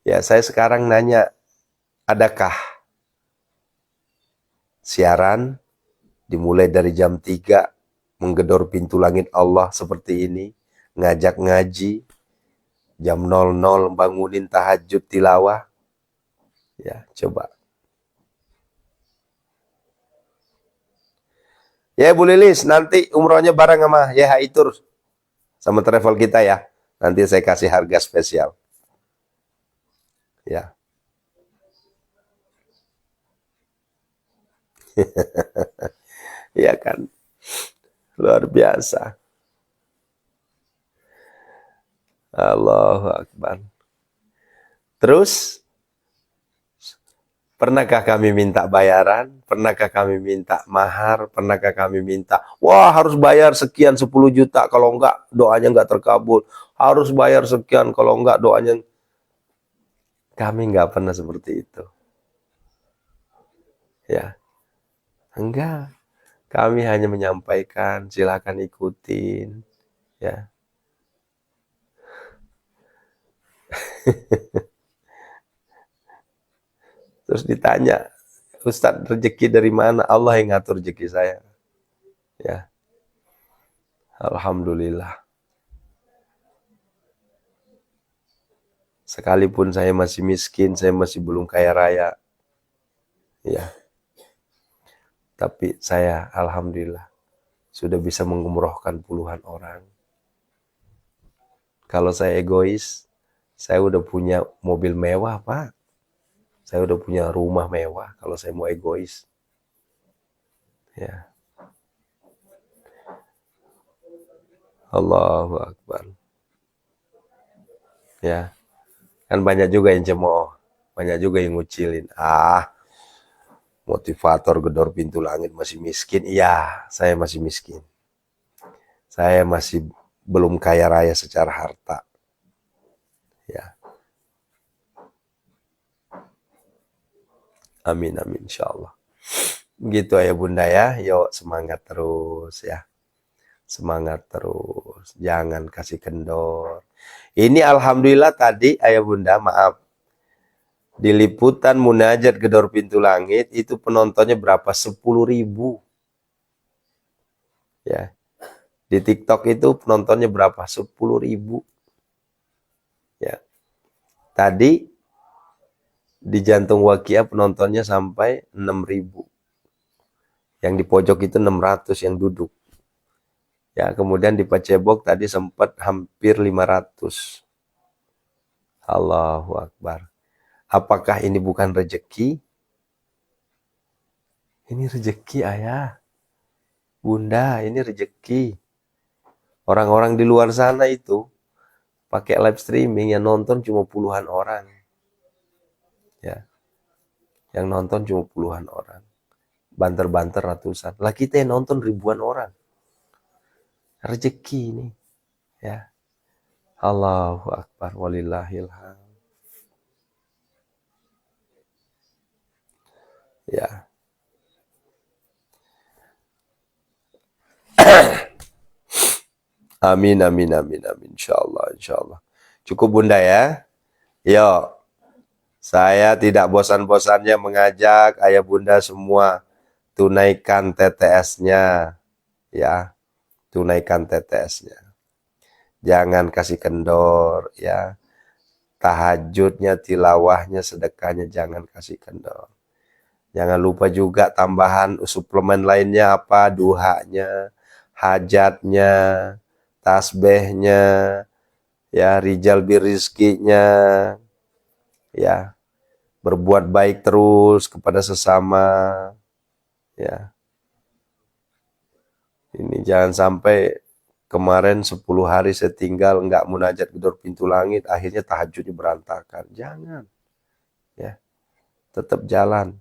Ya, saya sekarang nanya, adakah siaran dimulai dari jam 3 menggedor pintu langit Allah seperti ini, ngajak ngaji, jam 00 bangunin tahajud tilawah? Ya, coba. Ya Bu Lilis, nanti umrohnya bareng sama YHI Tour, sama travel kita ya. Nanti saya kasih harga spesial. Ya. Iya kan. Luar biasa. Allahu Akbar. Terus, pernahkah kami minta bayaran? Pernahkah kami minta mahar? Pernahkah kami minta, wah harus bayar sekian 10 juta, kalau enggak doanya enggak terkabul. Harus bayar sekian, kalau enggak doanya. Kami enggak pernah seperti itu. Ya, enggak. Kami hanya menyampaikan, silakan ikutin. Ya. Terus ditanya, Ustadz, rezeki dari mana? Allah yang ngatur rezeki saya. Ya, alhamdulillah. Sekalipun saya masih miskin, saya masih belum kaya raya. Ya. Tapi saya alhamdulillah sudah bisa mengumrohkan puluhan orang. Kalau saya egois, saya udah punya mobil mewah, Pak. Saya udah punya rumah mewah kalau saya mau egois. Ya. Allahu Akbar. Ya. Kan banyak juga yang cemooh, banyak juga yang ngucilin. Motivator gedor pintu langit masih miskin. Iya, saya masih miskin. Saya masih belum kaya raya secara harta. Ya. Amin, amin, insyaallah. Begitu ayah bunda ya, yuk semangat terus ya. Semangat terus, jangan kasih kendor. Ini alhamdulillah tadi ayah bunda, maaf. Di liputan munajat gedor pintu langit, itu penontonnya berapa? 10.000. Ya. Di TikTok itu penontonnya berapa? 10.000. Ya. Tadi di Jantung Wakia penontonnya sampai 6.000. Yang di pojok itu 600 yang duduk. Ya, kemudian di Pacebok tadi sempat hampir 500. Allahu Akbar. Apakah ini bukan rezeki? Ini rezeki ayah. Bunda, ini rezeki. Orang-orang di luar sana itu pakai live streaming yang nonton cuma puluhan orang. Ya. Yang nonton cuma puluhan orang. Banter-banter ratusan. Lah kita yang nonton ribuan orang. Rezeki ini. Ya. Allahu Akbar walillahil hamd. Ya. Amin, amin, amin, amin. Insyaallah, insyaallah. Cukup bunda ya. Yo, saya tidak bosan-bosannya mengajak ayah bunda semua tunaikan TTS-nya. Ya, tunaikan TTS-nya. Jangan kasih kendor ya. Tahajudnya, tilawahnya, sedekahnya jangan kasih kendor. Jangan lupa juga tambahan suplemen lainnya apa? Duhanya, hajatnya, tasbihnya, ya, rijal birizkinya, ya, berbuat baik terus kepada sesama, ya. Ini jangan sampai kemarin 10 hari saya tinggal nggak munajat gedor pintu langit, akhirnya tahajudnya berantakan. Jangan, ya, tetap jalan.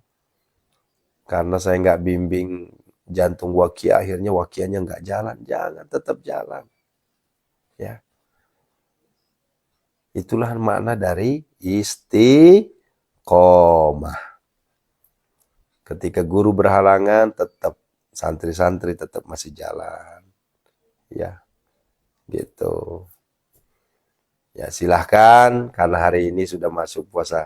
Karena saya nggak bimbing Jantung Wakia, akhirnya wakianya nggak jalan. Jangan, tetap jalan. Ya. Itulah makna dari istiqomah. Ketika guru berhalangan, tetap santri-santri tetap masih jalan. Ya, gitu. Ya, silahkan, karena hari ini sudah masuk puasa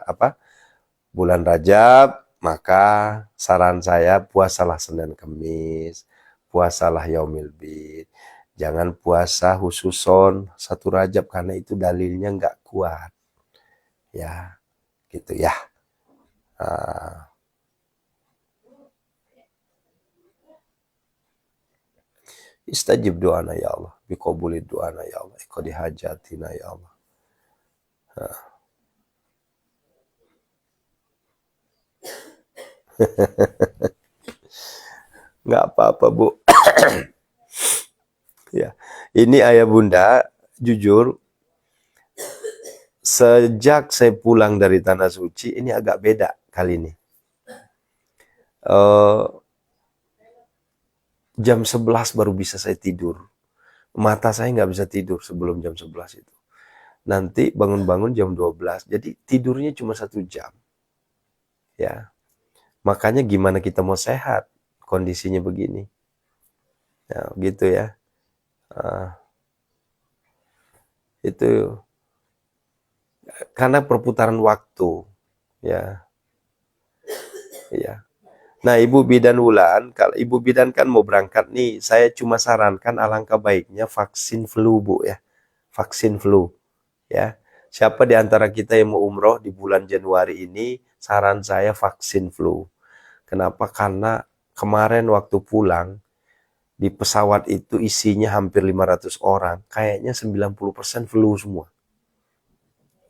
bulan Rajab, maka saran saya puasalah Senin Kemis, puasalah Yaumil Bid. Jangan puasa khususon 1 Rajab karena itu dalilnya nggak kuat. Ya, gitu ya. Istajib doana ya Allah, biqabulid doana ya Allah, iqdi hajatina ya Allah. Nggak apa-apa Bu. Ya, ini ayah bunda, jujur sejak saya pulang dari Tanah Suci, ini agak beda kali ini. Jam 11 baru bisa saya tidur. Mata saya nggak bisa tidur sebelum jam 11 itu. Nanti bangun-bangun jam 12. Jadi tidurnya cuma 1 jam. Ya. Makanya gimana kita mau sehat kondisinya begini. Ya, gitu ya. Itu karena perputaran waktu. Ya. Ya. Nah, Ibu Bidan Wulan, kalau Ibu Bidan kan mau berangkat nih, saya cuma sarankan alangkah baiknya vaksin flu, Bu ya. Vaksin flu, ya. Siapa di antara kita yang mau umroh di bulan Januari ini, saran saya vaksin flu. Kenapa? Karena kemarin waktu pulang, di pesawat itu isinya hampir 500 orang, kayaknya 90% flu semua.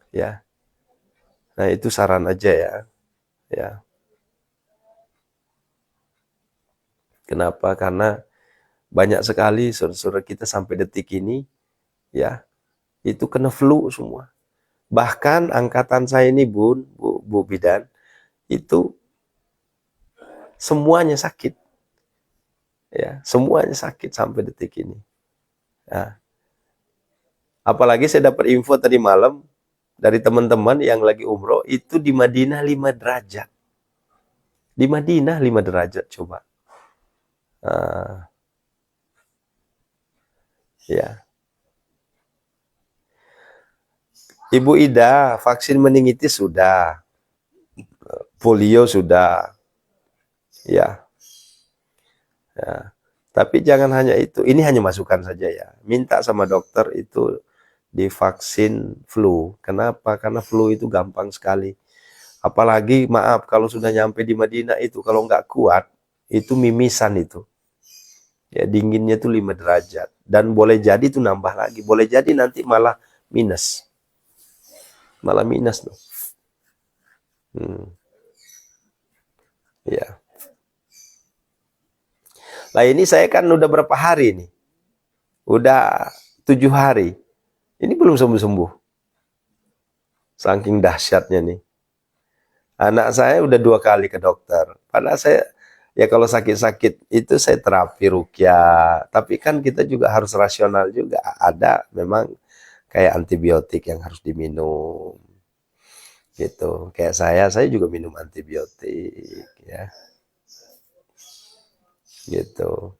Ya. Nah, itu saran aja ya. Ya. Kenapa? Karena banyak sekali saudara-saudara kita sampai detik ini, ya, itu kena flu semua. Bahkan angkatan saya ini, Bu Bidan, itu semuanya sakit. Ya, semuanya sakit sampai detik ini. Nah, apalagi saya dapat info tadi malam dari teman-teman yang lagi umroh, itu di Madinah 5 derajat. Di Madinah 5 derajat coba. Ya. Ibu Ida, vaksin meningitis sudah. Polio sudah. Ya. Ya. Tapi jangan hanya itu. Ini hanya masukan saja ya. Minta sama dokter itu divaksin flu. Kenapa? Karena flu itu gampang sekali. Apalagi maaf kalau sudah nyampe di Madinah itu kalau nggak kuat itu mimisan itu. Ya dinginnya tuh 5 derajat dan boleh jadi itu nambah lagi. Boleh jadi nanti malah minus. Malah minus tuh. Ya. Lah ini saya kan udah berapa hari nih? Udah 7 hari. Ini belum sembuh-sembuh. Saking dahsyatnya nih. Anak saya udah 2 kali ke dokter. Padahal saya, ya kalau sakit-sakit itu saya terapi ruqyah. Tapi kan kita juga harus rasional juga. Ada memang kayak antibiotik yang harus diminum. Gitu. Kayak saya juga minum antibiotik. Ya. Gitu.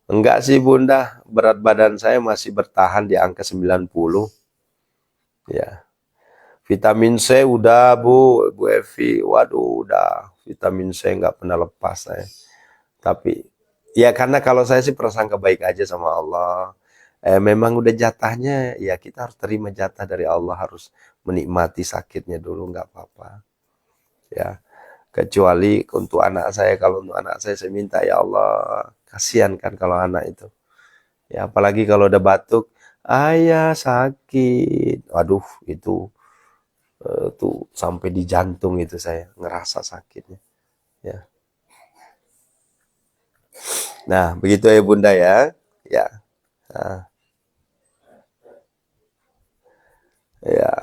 Enggak sih Bunda, berat badan saya masih bertahan di angka 90. Ya. Vitamin C udah Bu Evi, waduh udah. Vitamin C nggak pernah lepas saya. Tapi ya karena kalau saya sih prasangka baik aja sama Allah. Memang udah jatahnya, ya kita harus terima jatah dari Allah, harus menikmati sakitnya dulu, nggak apa-apa. Ya. Kecuali untuk anak saya, kalau untuk anak saya minta ya Allah, kasihan kan kalau anak itu. Ya apalagi kalau udah batuk, ayah sakit. Waduh, itu tuh sampai di jantung itu saya ngerasa sakitnya. Ya. Nah, begitu ya Bunda ya. Ya. Nah, ya.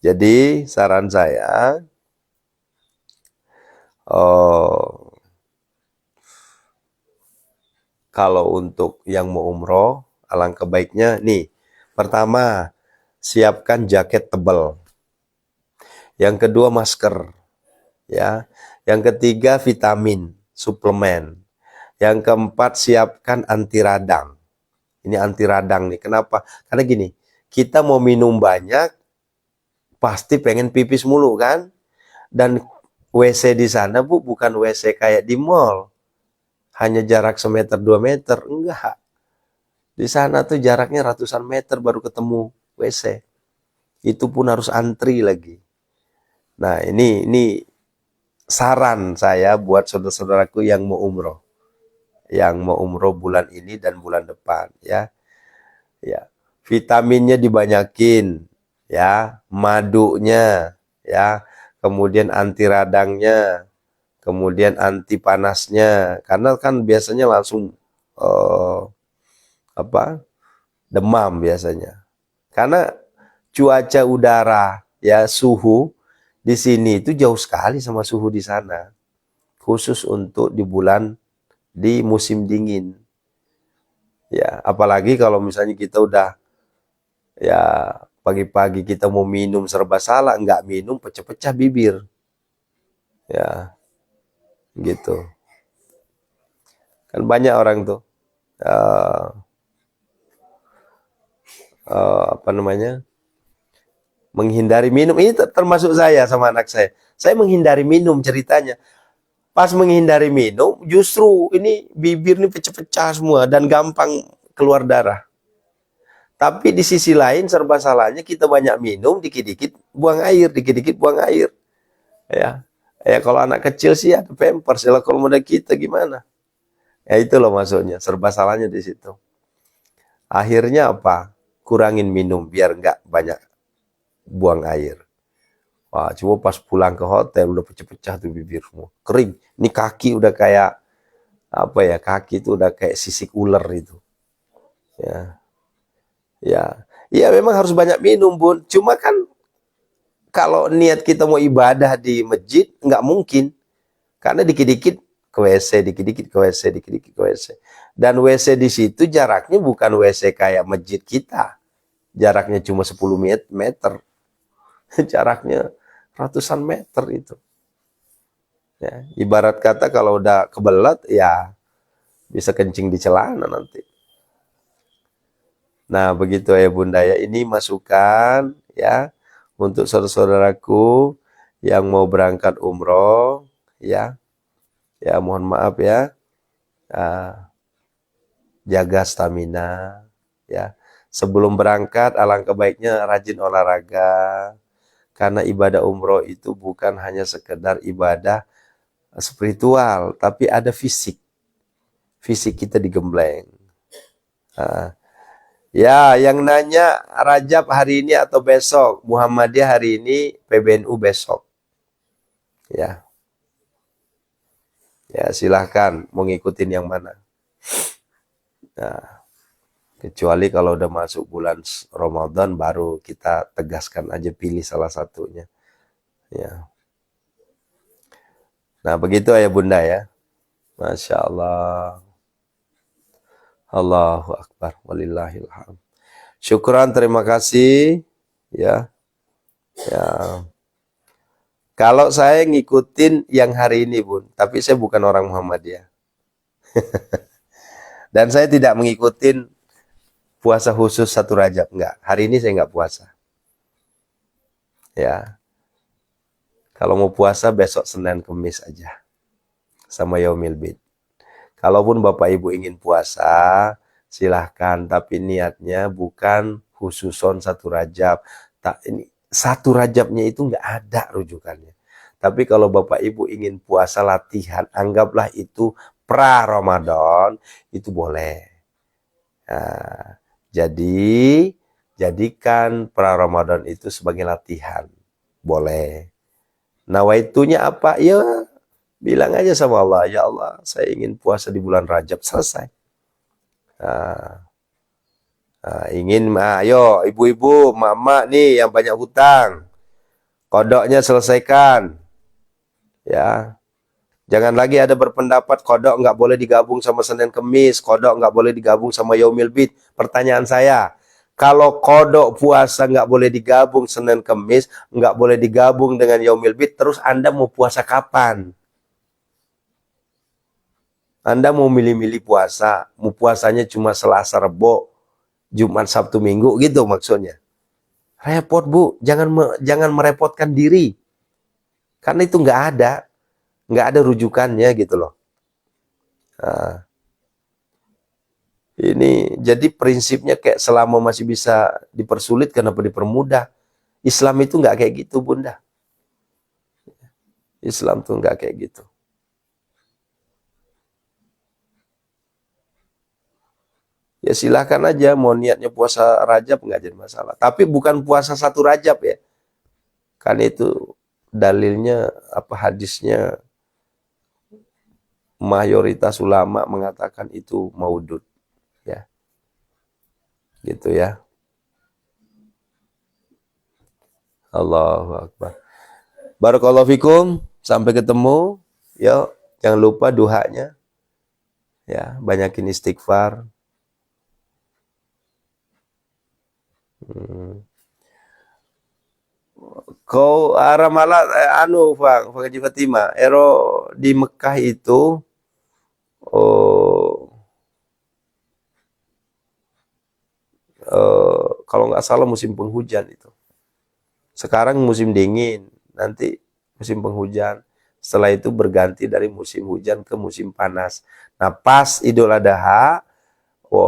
Jadi saran saya, oh, kalau untuk yang mau umroh, alangkah baiknya nih. Pertama, siapkan jaket tebal. Yang kedua masker, ya. Yang ketiga vitamin, suplemen. Yang keempat siapkan anti radang. Ini anti radang nih. Kenapa? Karena gini, kita mau minum banyak, pasti pengen pipis mulu kan? Dan WC di sana Bu bukan WC kayak di mall. Hanya jarak 1 meter 2 meter, enggak. Di sana tuh jaraknya ratusan meter baru ketemu WC. Itu pun harus antri lagi. Nah, ini saran saya buat saudara-saudaraku yang mau umroh. Yang mau umroh bulan ini dan bulan depan ya. Ya. Vitaminnya dibanyakin ya, madunya ya, kemudian anti radangnya, kemudian anti panasnya, karena kan biasanya langsung eh, demam biasanya. Karena cuaca udara ya, suhu di sini itu jauh sekali sama suhu di sana. Khusus untuk di musim dingin. Ya, apalagi kalau misalnya kita udah ya pagi-pagi kita mau minum serba salah, nggak minum pecah-pecah bibir. Ya, gitu. Kan banyak orang tuh eh, apa namanya? Menghindari minum. Ini termasuk saya sama anak saya. Saya menghindari minum ceritanya. Pas menghindari minum, justru ini bibir ini pecah-pecah semua dan gampang keluar darah. Tapi di sisi lain serba salahnya kita banyak minum, dikit-dikit buang air, dikit-dikit buang air. Ya, ya kalau anak kecil sih ada pampers. Kalau muda kita gimana? Ya itu loh maksudnya. Serba salahnya di situ. Akhirnya apa? Kurangin minum biar nggak banyak buang air. Wah, cuma pas pulang ke hotel udah pecah-pecah tuh bibir semua. Kering. Ini kaki udah kayak apa ya? Kaki itu udah kayak sisik ular itu. Ya. Ya. Ya memang harus banyak minum, Bun. Cuma kan kalau niat kita mau ibadah di masjid nggak mungkin. Karena dikit-dikit ke WC, dikit-dikit ke WC, dikit-dikit ke WC. Dan WC di situ jaraknya bukan WC kayak masjid kita. Jaraknya cuma 10 meter. Jaraknya ratusan meter itu. Ya, ibarat kata kalau udah kebelet ya bisa kencing di celana nanti. Nah, begitu ya Bunda ya. Ini masukan ya untuk saudara-saudaraku yang mau berangkat umroh ya. Ya, mohon maaf ya. Jaga stamina ya. Sebelum berangkat alangkah baiknya rajin olahraga. Karena ibadah umroh itu bukan hanya sekedar ibadah spiritual, tapi ada fisik. Fisik kita digembleng. Ya, yang nanya Rajab hari ini atau besok, Muhammadiyah hari ini, PBNU besok. Ya, ya silahkan mau ngikutin yang mana. Nah, kecuali kalau udah masuk bulan Ramadan baru kita tegaskan aja pilih salah satunya. Ya. Nah, begitu ya Bunda ya. Masya Allah. Allahu Akbar. Walillahilhamd. Syukran, terima kasih. Ya. Ya. Kalau saya ngikutin yang hari ini, Bun. Tapi saya bukan orang Muhammadiyah. Dan saya tidak mengikuti puasa khusus 1 Rajab. Enggak. Hari ini saya enggak puasa. Ya. Kalau mau puasa besok Senin Kemis aja. Sama Yaumil Bid. Kalaupun Bapak Ibu ingin puasa, silahkan. Tapi niatnya bukan khususon 1 Rajab. Ini 1 Rajabnya itu nggak ada rujukannya. Tapi kalau Bapak Ibu ingin puasa latihan, anggaplah itu pra-Ramadan, itu boleh. Nah, jadi, jadikan pra-Ramadan itu sebagai latihan. Boleh. Nawaitunya apa? Ya, bilang aja sama Allah, ya Allah, saya ingin puasa di bulan Rajab, selesai. Ingin, ayo ibu-ibu, mama nih yang banyak hutang, kodoknya selesaikan. Ya, jangan lagi ada berpendapat kodok nggak boleh digabung sama Senin Kemis, kodok nggak boleh digabung sama Yaumil Bid. Pertanyaan saya, kalau kodok puasa nggak boleh digabung Senin Kemis, nggak boleh digabung dengan Yaumil Bid, terus Anda mau puasa kapan? Anda mau milih-milih puasa, mau puasanya cuma Selasa, Rebo, Jumat, Sabtu, Minggu gitu maksudnya. Repot Bu, jangan merepotkan diri. Karena itu nggak ada rujukannya gitu loh. Nah, ini jadi prinsipnya kayak selama masih bisa dipersulit kenapa dipermudah. Islam itu nggak kayak gitu Bunda. Islam tuh nggak kayak gitu. Ya silahkan aja mau niatnya puasa Rajab nggak jadi masalah. Tapi bukan puasa 1 Rajab ya. Kan itu dalilnya apa hadisnya mayoritas ulama mengatakan itu maudud, ya. Gitu ya. Allahu Akbar. Barakallahu fikum, sampai ketemu. Yuk, jangan lupa duhanya. Ya, banyakin istighfar. Kau Ramalan Pak Haji Fatima, ero di Mekah itu oh, kalau nggak salah musim penghujan itu. Sekarang musim dingin, nanti musim penghujan. Setelah itu berganti dari musim hujan ke musim panas. Nah, pas Idul Adha,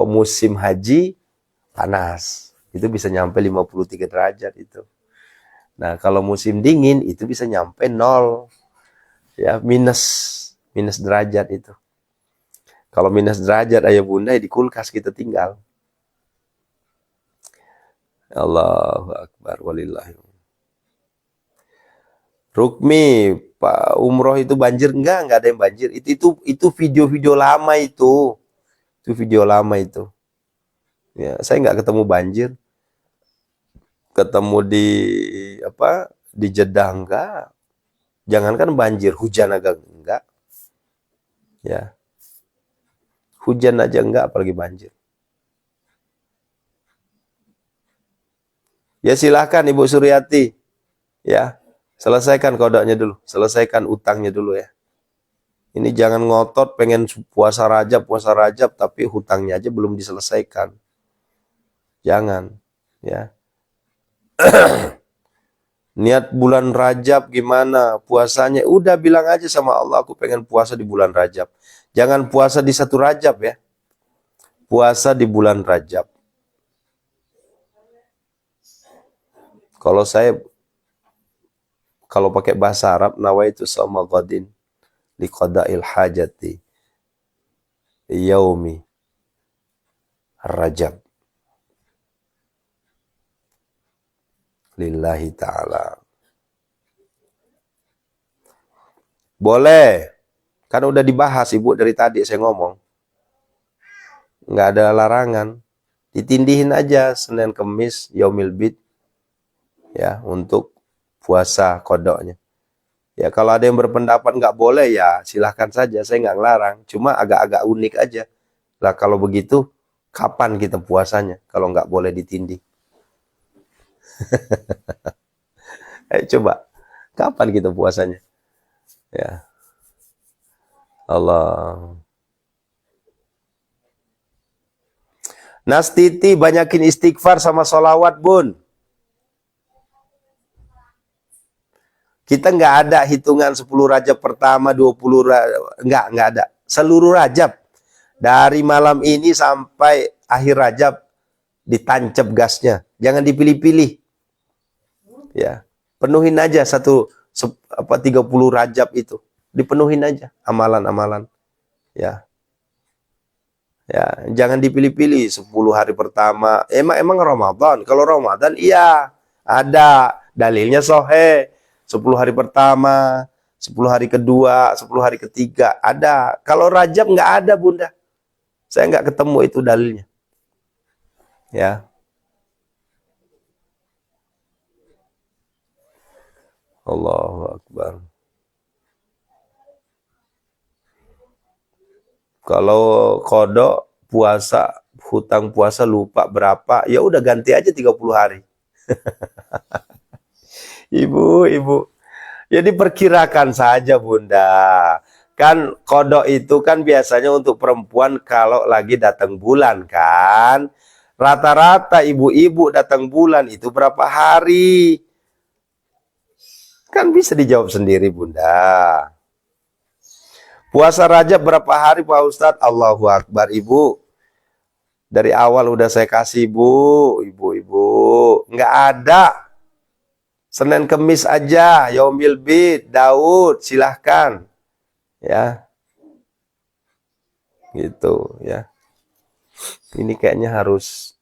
musim haji panas. Itu bisa nyampe 53 derajat itu. Nah, kalau musim dingin itu bisa nyampe 0. Ya, minus derajat itu. Kalau minus derajat ayah bunda di kulkas kita tinggal. Allahu Akbar walillahi. Rukmi, Pak umroh itu banjir? Enggak ada yang banjir. Itu video-video lama itu. Itu video lama itu. Ya, saya nggak ketemu banjir. Ketemu di apa? Di Jeddah enggak. Jangankan banjir, hujan agak enggak. Ya. Hujan aja enggak, apalagi banjir. Ya silahkan Ibu Suryati. Ya. Selesaikan kodoknya dulu, selesaikan utangnya dulu ya. Ini jangan ngotot pengen puasa Rajab, tapi hutangnya aja belum diselesaikan. Jangan, ya. Niat bulan Rajab gimana puasanya? Udah bilang aja sama Allah, aku pengen puasa di bulan Rajab. Jangan puasa di 1 Rajab ya. Puasa di bulan Rajab. Kalau pakai bahasa Arab, nawaitu shauma ghadin liqada'il hajati yaumi Rajab lillahi ta'ala. Boleh. Kan udah dibahas Ibu dari tadi saya ngomong. Nggak ada larangan. Ditindihin aja Senin Kemis yaumil bid. Ya, untuk puasa kodoknya. Ya, kalau ada yang berpendapat nggak boleh ya silahkan saja, saya nggak ngelarang. Cuma agak-agak unik aja. Lah kalau begitu, kapan kita puasanya kalau nggak boleh ditindih? Ayo coba, kapan kita puasanya? Ya, Allah. Nastiti, banyakin istighfar sama sholawat, Bun. Kita nggak ada hitungan 10 Rajab pertama, 20 Rajab, nggak ada. Seluruh Rajab. Dari malam ini sampai akhir Rajab ditancap gasnya. Jangan dipilih-pilih. Ya. Penuhin aja 30 Rajab itu. Dipenuhin aja amalan-amalan. Ya. Ya, jangan dipilih-pilih 10 hari pertama. Emang Ramadan. Kalau Ramadan iya, ada dalilnya sahih. 10 hari pertama, 10 hari kedua, 10 hari ketiga, ada. Kalau Rajab nggak ada, Bunda. Saya nggak ketemu itu dalilnya. Ya. Allahu Akbar. Kalau kodok puasa, hutang puasa lupa berapa, ya udah ganti aja 30 hari. Ibu. Ya diperkirakan saja Bunda. Kan kodok itu kan biasanya untuk perempuan kalau lagi datang bulan kan. Rata-rata ibu-ibu datang bulan itu berapa hari? Kan bisa dijawab sendiri Bunda. Puasa Rajab berapa hari Pak Ustadz? Allahu Akbar Ibu. Dari awal udah saya kasih ibu-ibu. Nggak ada. Senin Kemis aja, yaumil bid, Daud, silahkan. Ya. Gitu ya. Ini kayaknya harus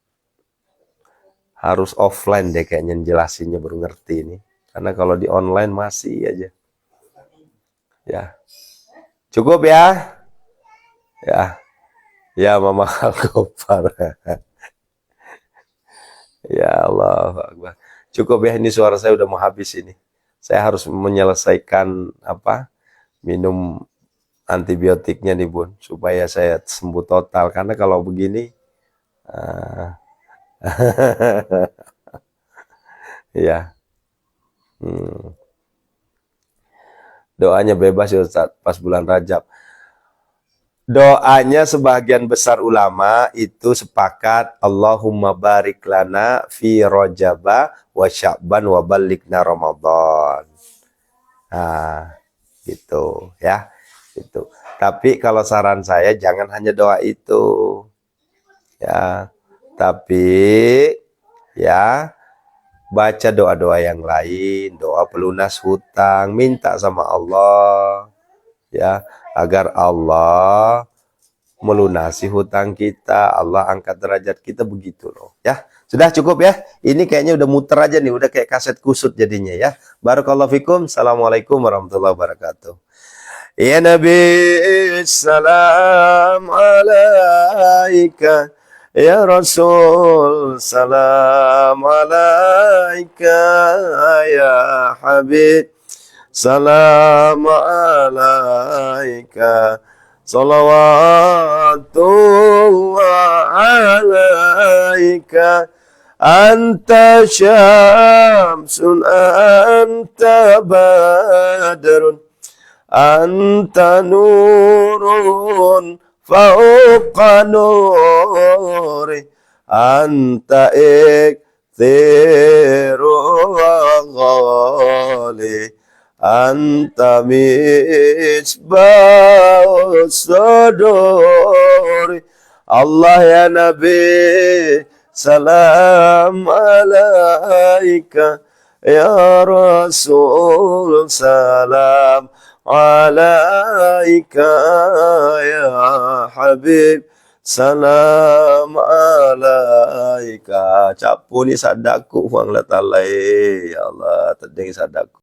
offline deh kayaknya jelasinnya baru ngerti ini. Karena kalau di online masih aja. Ya. Cukup ya. Ya, ya Mama Al-Ghaffar. Ya Allah Akbar. Cukup ya, ini suara saya udah mau habis ini. Saya harus menyelesaikan apa? Minum antibiotiknya nih Bun, supaya saya sembuh total. Karena kalau begini, ah, ya, hmm, doanya bebas ya Ustaz, pas bulan Rajab. Doanya sebagian besar ulama itu sepakat Allahumma barik lana fi rajaba wa sya'ban wa balikna Ramadan. Nah, gitu ya. Itu. Tapi kalau saran saya jangan hanya doa itu. Ya. Tapi ya baca doa-doa yang lain, doa pelunas hutang, minta sama Allah ya agar Allah melunasi hutang kita, Allah angkat derajat kita, begitu loh ya. Sudah cukup ya, ini kayaknya udah muter aja nih, udah kayak kaset kusut jadinya ya. Barakallahu fikum. Assalamualaikum warahmatullahi wabarakatuh. Ya Nabi salam alaika, ya Rasul salam alaika, ya Habib salam alaika, salawatullah alaika, anta syamsun anta badrun, anta nurun fauqa nuri, anta ikthiru ghali, anta misbah suduri. Allah ya Nabi salam alaika, ya Rasul salam alaika, ya Habib salam alaika. Capuni sadaku wang latalai, ya Allah tadeng sadaku.